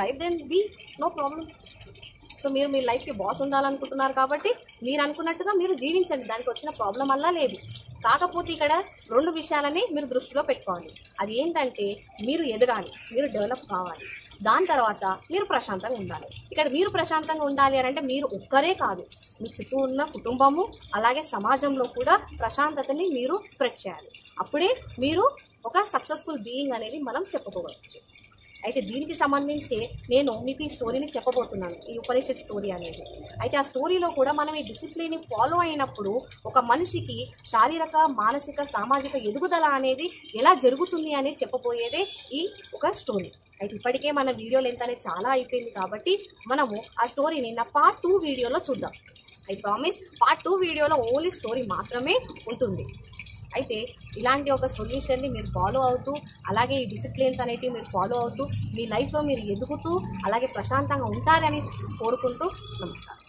Life then be no problem. So మీరు మీ లైఫ్కి బాస్ ఉండాలనుకుంటున్నారు కాబట్టి మీరు అనుకున్నట్టుగా మీరు జీవించండి, దానికి వచ్చిన ప్రాబ్లం అలా లేదు. కాకపోతే ఇక్కడ 2 విషయాలని మీరు దృష్టిలో పెట్టుకోవాలి. అది ఏంటంటే మీరు ఎదగాలి, మీరు డెవలప్ కావాలి, దాని తర్వాత మీరు ప్రశాంతంగా ఉండాలి. ఇక్కడ మీరు ప్రశాంతంగా ఉండాలి అని అంటే మీరు ఒక్కరే కాదు, మీ చుట్టూ ఉన్న కుటుంబము అలాగే సమాజంలో కూడా ప్రశాంతతని మీరు స్ప్రెడ్ చేయాలి. అప్పుడే మీరు ఒక సక్సెస్ఫుల్ బీయింగ్ అనేది మనం చెప్పుకోవచ్చు. అయితే దీనికి సంబంధించి నేను మీకు ఈ స్టోరీని చెప్పబోతున్నాను, ఈ ఉపనిషత్ స్టోరీ అనేది. అయితే ఆ స్టోరీలో కూడా మనం ఈ డిసిప్లిన్ని ఫాలో అయినప్పుడు ఒక మనిషికి శారీరక, మానసిక, సామాజిక ఎదుగుదల అనేది ఎలా జరుగుతుంది అనేది చెప్పబోయేదే ఈ ఒక స్టోరీ. అయితే ఇప్పటికే మన వీడియో లెంత్ అనేది చాలా అయిపోయింది కాబట్టి మనము ఆ స్టోరీని నా పార్ట్ 2 వీడియోలో చూద్దాం. ఐ ప్రామిస్ పార్ట్ 2 వీడియోలో ఓన్లీ స్టోరీ మాత్రమే ఉంటుంది. అయితే ఇలాంటి ఒక సొల్యూషన్ని మీరు ఫాలో అవుతూ అలాగే ఈ డిసిప్లిన్స్ అనేటివి మీరు ఫాలో అవుతూ మీ లైఫ్లో మీరు ఎదుగుతూ అలాగే ప్రశాంతంగా ఉంటారని కోరుకుంటూ నమస్కారం.